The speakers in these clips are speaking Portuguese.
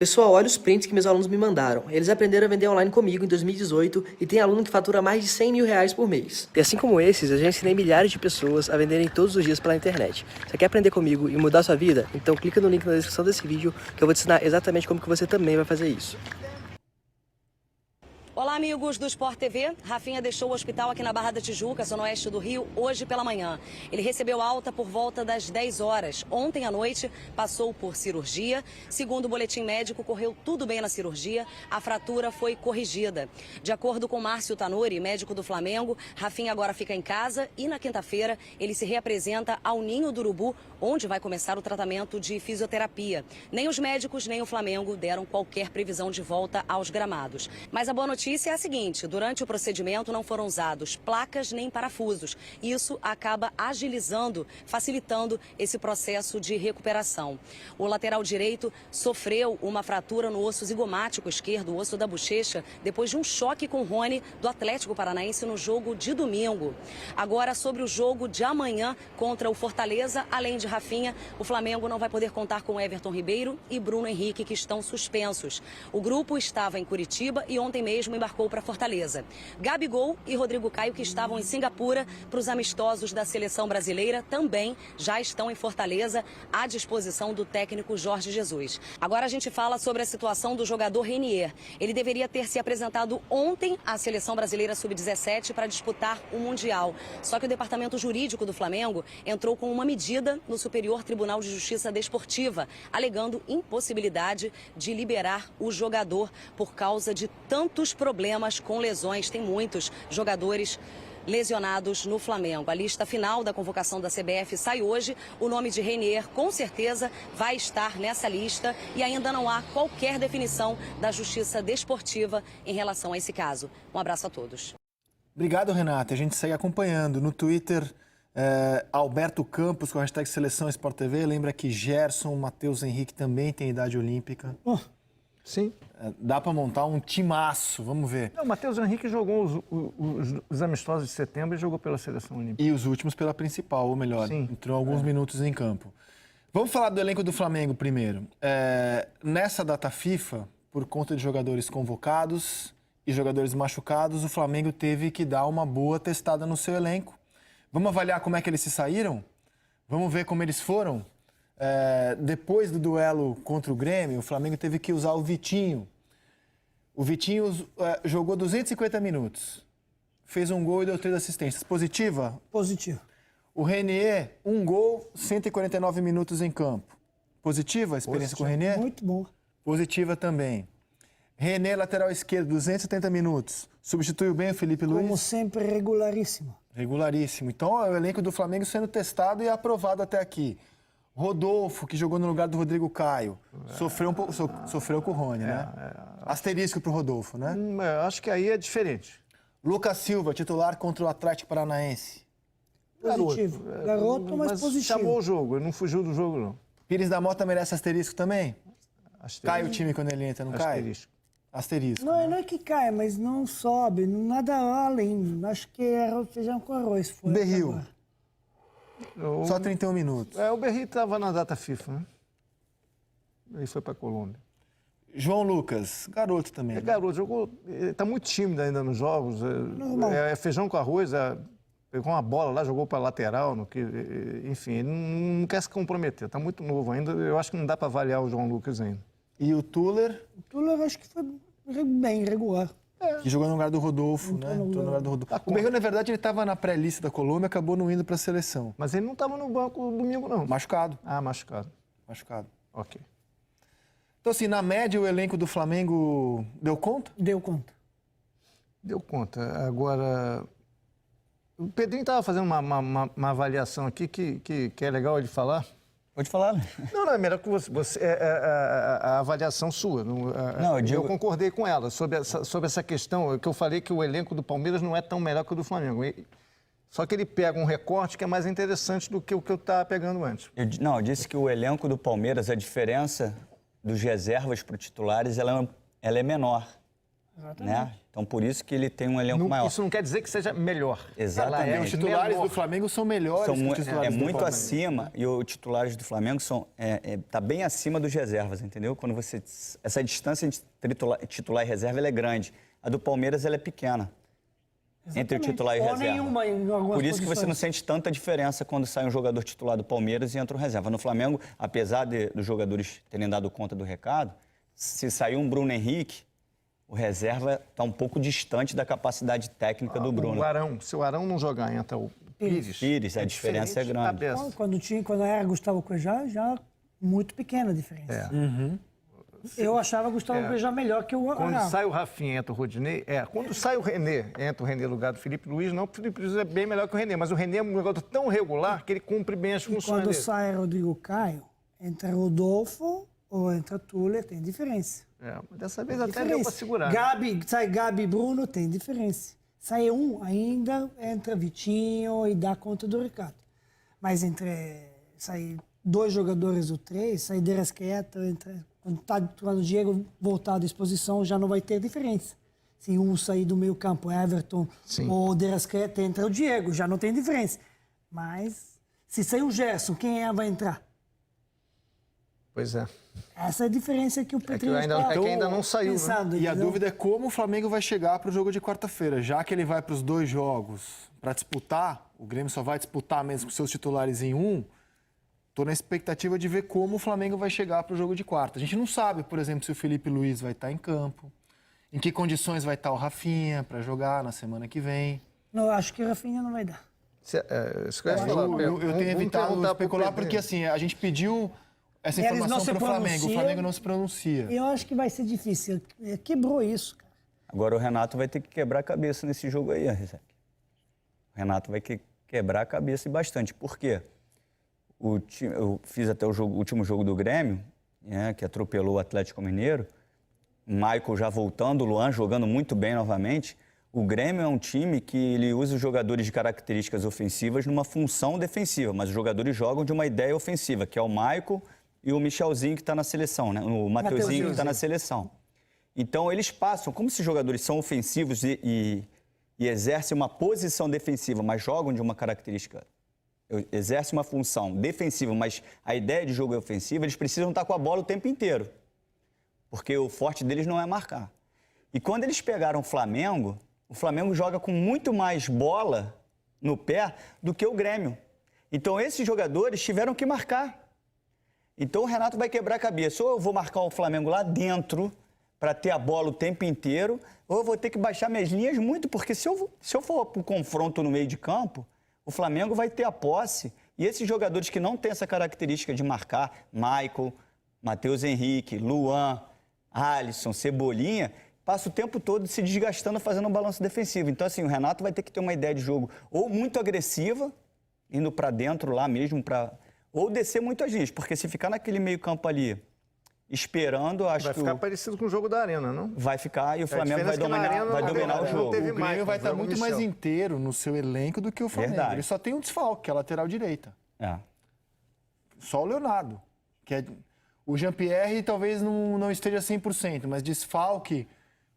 Pessoal, olha os prints que meus alunos me mandaram. Eles aprenderam a vender online comigo em 2018 e tem aluno que fatura mais de 100 mil reais por mês. E assim como esses, eu já ensinei milhares de pessoas a venderem todos os dias pela internet. Você quer aprender comigo e mudar sua vida? Então clica no link na descrição desse vídeo que eu vou te ensinar exatamente como que você também vai fazer isso. Olá, amigos do Sport TV. Rafinha deixou o hospital aqui na Barra da Tijuca, zona oeste do Rio, hoje pela manhã. Ele recebeu alta por volta das 10 horas. Ontem à noite, passou por cirurgia. Segundo o boletim médico, correu tudo bem na cirurgia. A fratura foi corrigida. De acordo com Márcio Tanuri, médico do Flamengo, Rafinha agora fica em casa e na quinta-feira ele se reapresenta ao Ninho do Urubu, onde vai começar o tratamento de fisioterapia. Nem os médicos, nem o Flamengo deram qualquer previsão de volta aos gramados. Mas a boa notícia é a seguinte: durante o procedimento não foram usados placas nem parafusos. Isso acaba agilizando, facilitando esse processo de recuperação. O lateral direito sofreu uma fratura no osso zigomático esquerdo, o osso da bochecha, depois de um choque com o Rony do Atlético Paranaense no jogo de domingo. Agora, sobre o jogo de amanhã contra o Fortaleza, além de Rafinha, o Flamengo não vai poder contar com Everton Ribeiro e Bruno Henrique, que estão suspensos. O grupo estava em Curitiba e ontem mesmo embarcou para Fortaleza. Gabigol e Rodrigo Caio, que estavam em Singapura para os amistosos da seleção brasileira, também já estão em Fortaleza à disposição do técnico Jorge Jesus. Agora a gente fala sobre a situação do jogador Renier. Ele deveria ter se apresentado ontem à seleção brasileira sub-17 para disputar o Mundial. Só que o departamento jurídico do Flamengo entrou com uma medida no Superior Tribunal de Justiça Desportiva, alegando impossibilidade de liberar o jogador por causa de tantos problemas com lesões. Tem muitos jogadores lesionados no Flamengo. A lista final da convocação da CBF sai hoje. O nome de Renier, com certeza, vai estar nessa lista e ainda não há qualquer definição da Justiça Desportiva em relação a esse caso. Um abraço a todos. Obrigado, Renata. A gente segue acompanhando. No Twitter, Alberto Campos, com a hashtag Seleção Sport TV. Lembra que Gerson, Matheus Henrique também tem idade olímpica. Sim. Dá para montar um timaço, vamos ver. Não, o Matheus Henrique jogou os amistosos de setembro e jogou pela Seleção Olímpica. E os últimos pela principal, ou melhor, Sim. entrou alguns minutos em campo. Vamos falar do elenco do Flamengo primeiro. Nessa data FIFA, por conta de jogadores convocados e jogadores machucados, o Flamengo teve que dar uma boa testada no seu elenco. Vamos avaliar como é que eles se saíram? Vamos ver como eles foram? Depois do duelo contra o Grêmio, o Flamengo teve que usar o Vitinho. O Vitinho jogou 250 minutos. Fez um gol e deu 3 assistências. Positiva? Positivo. O Renier, 1 gol, 149 minutos em campo. Positiva a experiência com o Renier? Muito bom. Positiva também. René, lateral esquerdo, 270 minutos. Substituiu bem o Felipe Luiz? Como sempre, regularíssimo. Regularíssimo. Então, é o elenco do Flamengo sendo testado e aprovado até aqui. Rodolfo, que jogou no lugar do Rodrigo Caio, sofreu com o Rony, né? Asterisco pro Rodolfo, né? Acho que aí é diferente. Lucas Silva, titular contra o Atlético Paranaense. Positivo. Garoto, mas positivo. Chamou o jogo, ele não fugiu do jogo, não. Pires da Mota merece asterisco também? Asterisco. Cai o time quando ele entra, não cai? Asterisco. Asterisco. Não, né? não é que cai, mas não sobe, nada além. Acho que é feijão com arroz. Foi Berril. agora. Só 31 minutos. O Berri estava na data FIFA, né? Ele foi para a Colômbia. João Lucas, garoto também. É garoto, jogou. Está muito tímido ainda nos jogos. Normal. É feijão com arroz, pegou uma bola lá, jogou para lateral. Enfim, ele não quer se comprometer, está muito novo ainda. Eu acho que não dá para avaliar o João Lucas ainda. E o Tuller, O Tuller acho que foi bem regular. que jogou no lugar do Rodolfo, né? Entrou no lugar do Rodolfo. O Berril, na verdade, ele estava na pré-lista da Colômbia, acabou não indo para a seleção. Mas ele não estava no banco domingo, não. Machucado. Ah, machucado. Machucado. Ok. Então, assim, na média, o elenco do Flamengo deu conta? Deu conta. Deu conta. Agora, o Pedrinho estava fazendo uma avaliação aqui que é legal ele falar. Pode falar, né? Não, é melhor que você a avaliação sua. Não, eu digo... Eu concordei com ela sobre essa questão, que eu falei que o elenco do Palmeiras não é tão melhor que o do Flamengo. Só que ele pega um recorte que é mais interessante do que o que eu estava pegando antes. Eu disse que o elenco do Palmeiras, a diferença dos reservas para os titulares, ela é menor. né? Então, por isso que ele tem um elenco maior. Isso não quer dizer que seja melhor. Exatamente. Ela é Os titulares menor. do Flamengo são melhores São que os titulares do muito Palmeiras. acima, e os titulares do Flamengo tá bem acima dos reservas, entendeu? Quando essa distância entre titular e reserva ela é grande. A do Palmeiras ela é pequena. Entre o titular e Ou reserva. nenhuma em algumas Por isso que você não posições. sente tanta diferença quando sai um jogador titular do Palmeiras e entra um reserva. No Flamengo, apesar dos jogadores terem dado conta do recado, se sair um Bruno Henrique, o reserva está um pouco distante da capacidade técnica do Bruno. O Arão, se o Arão não jogar, entra o Pires. Pires, a diferença é diferente, grande. cabeça. Quando era Gustavo Cuejá, já muito pequena a diferença. Eu achava o Gustavo Cuejá melhor que o Quando Arão. sai o Rafinha, entra o Rodinei. Quando sai o René, entra o René no lugar do Felipe Luiz. Não, o Felipe Luiz é bem melhor que o René, mas o René é um jogador tão regular que ele cumpre bem as funções Quando dele. sai Rodrigo Caio, entra Rodolfo ou entra Tuller, tem diferença. Mas dessa vez até deu para segurar. Sai Gabi e Bruno, tem diferença. Sai um, ainda entra Vitinho e dá conta do recado. Mas sai 2 jogadores ou 3, sai De Arrascaeta, quando o Diego voltar à disposição, já não vai ter diferença. Se um sair do meio campo, Everton ou De Arrascaeta, entra o Diego, já não tem diferença. Mas se sair o Gerson, quem vai entrar? Pois é. Essa é a diferença que o Petrinho está que ainda não saiu, né? pensando. E a entendeu? dúvida é como o Flamengo vai chegar para o jogo de quarta-feira. Já que ele vai para os 2 jogos para disputar, o Grêmio só vai disputar mesmo com seus titulares em um, estou na expectativa de ver como o Flamengo vai chegar para o jogo de quarta. A gente não sabe, por exemplo, se o Felipe Luiz vai estar em campo, em que condições vai estar o Rafinha para jogar na semana que vem. Não, eu acho que o Rafinha não vai dar. Isso que eu ia falar. Eu tenho evitado especular porque assim, a gente pediu essa Eles não informação se para o Flamengo. O pronunciam. Flamengo não se pronuncia. Eu acho que vai ser difícil. Quebrou isso, cara. Agora o Renato vai ter que quebrar a cabeça nesse jogo aí, Rizek. O Renato vai quebrar a cabeça e bastante. Por quê? Eu fiz até o último jogo do Grêmio, né, que atropelou o Atlético Mineiro. O Michael já voltando, o Luan jogando muito bem novamente. O Grêmio é um time que ele usa os jogadores de características ofensivas numa função defensiva, mas os jogadores jogam de uma ideia ofensiva, que é o Michael e o Michelzinho que está na seleção, né? O Mateuzinho que está na seleção. Então, eles passam, como esses jogadores são ofensivos e exercem uma posição defensiva, mas jogam de uma característica, exercem uma função defensiva, mas a ideia de jogo é ofensiva, eles precisam estar com a bola o tempo inteiro, porque o forte deles não é marcar. E quando eles pegaram o Flamengo joga com muito mais bola no pé do que o Grêmio. Então, esses jogadores tiveram que marcar. Então, o Renato vai quebrar a cabeça. Ou eu vou marcar o Flamengo lá dentro para ter a bola o tempo inteiro, ou eu vou ter que baixar minhas linhas muito, porque se eu for para o confronto no meio de campo, o Flamengo vai ter a posse. E esses jogadores que não têm essa característica de marcar, Michael, Matheus Henrique, Luan, Alisson, Cebolinha, passa o tempo todo se desgastando fazendo um balanço defensivo. Então, assim, o Renato vai ter que ter uma ideia de jogo ou muito agressiva, indo para dentro lá mesmo, ou descer muito as linhas, porque se ficar naquele meio campo ali esperando, acho Vai que ficar parecido com o jogo da Arena, não? vai ficar e o Flamengo vai dominar o jogo. O Grêmio vai estar muito mais inteiro no seu elenco do que o Flamengo. Verdade. Ele só tem um desfalque, que é a lateral direita. É. Só o Leonardo. O Jean-Pierre talvez não esteja 100%, mas desfalque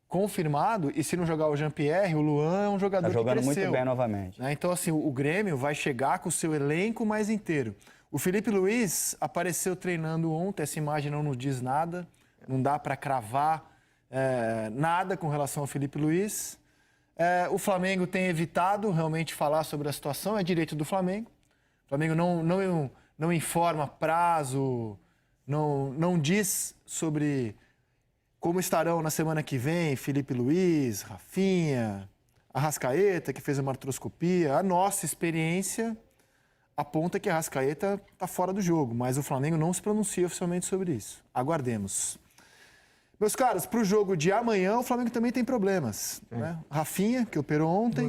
confirmado, e se não jogar o Jean-Pierre, o Luan é um jogador que cresceu. Tá jogando muito bem novamente. Né? Então, assim, o Grêmio vai chegar com o seu elenco mais inteiro. O Felipe Luiz apareceu treinando ontem, essa imagem não nos diz nada, não dá para cravar nada com relação ao Felipe Luiz. O Flamengo tem evitado realmente falar sobre a situação, é direito do Flamengo. O Flamengo não informa prazo, não diz sobre como estarão na semana que vem Felipe Luiz, Rafinha, Arrascaeta, que fez uma artroscopia. A nossa experiência aponta que a Arrascaeta está fora do jogo, mas o Flamengo não se pronuncia oficialmente sobre isso. Aguardemos. Meus caros, para o jogo de amanhã, o Flamengo também tem problemas. Né? Rafinha, que operou ontem.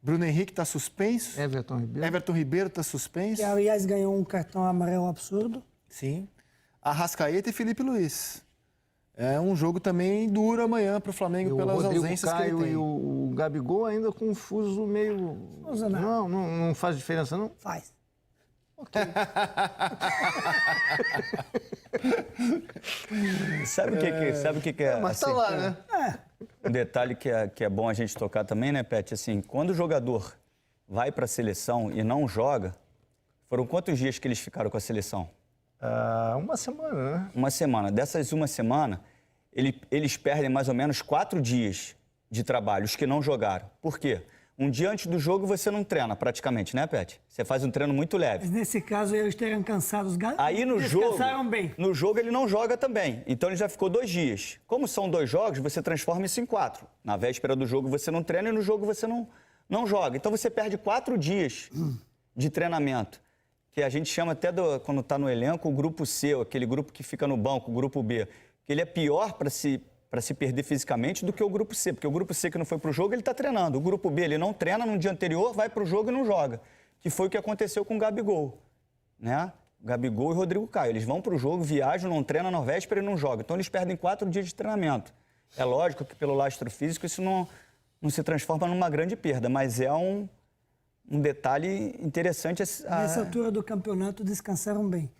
Bruno Henrique está suspenso. Everton Ribeiro está suspenso. Que, aliás, ganhou um cartão amarelo absurdo. Sim. Arrascaeta e Felipe Luiz. É um jogo também duro amanhã para o Flamengo pelas ausências que ele tem. E o Gabigol ainda confuso meio... Não faz diferença, não? Faz. Ok. Sabe o que é? Mas tá assim, lá, né? Um detalhe que é bom a gente tocar também, né, Pet? Assim, quando o jogador vai para a seleção e não joga, foram quantos dias que eles ficaram com a seleção? Uma semana, né? Uma semana. Dessas uma semana, eles perdem mais ou menos 4 dias de trabalho, os que não jogaram. Por quê? Um dia antes do jogo você não treina praticamente, né, Pet? Você faz um treino muito leve. Mas nesse caso, eles teriam cansado os gatos. Aí no Descansaram bem. No jogo ele não joga também. Então ele já ficou 2 dias. Como são 2 jogos, você transforma isso em 4. Na véspera do jogo você não treina e no jogo você não joga. Então você perde 4 dias de treinamento. Que a gente chama até, quando está no elenco, o grupo C, aquele grupo que fica no banco, o grupo B. Que ele é pior para se perder fisicamente do que o grupo C. Porque o grupo C que não foi para o jogo, ele está treinando. O grupo B, ele não treina no dia anterior, vai para o jogo e não joga. Que foi o que aconteceu com o Gabigol, né? O Gabigol e o Rodrigo Caio. Eles vão para o jogo, viajam, não treinam na véspera e não jogam. Então eles perdem 4 dias de treinamento. É lógico que pelo lastro físico isso não se transforma numa grande perda, mas é um detalhe interessante. Nessa altura do campeonato, descansaram bem.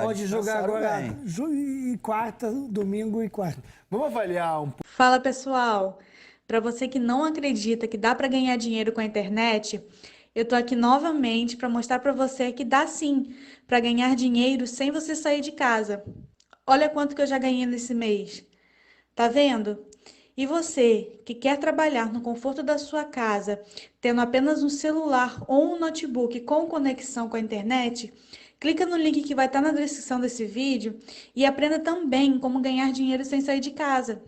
Pode jogar descansaram agora bem. e quarta, domingo e quarta. Vamos avaliar um pouco. Fala pessoal, para você que não acredita que dá para ganhar dinheiro com a internet, eu tô aqui novamente para mostrar para você que dá sim para ganhar dinheiro sem você sair de casa. Olha quanto que eu já ganhei nesse mês. Tá vendo? E você que quer trabalhar no conforto da sua casa, tendo apenas um celular ou um notebook com conexão com a internet, clica no link que vai estar na descrição desse vídeo e aprenda também como ganhar dinheiro sem sair de casa.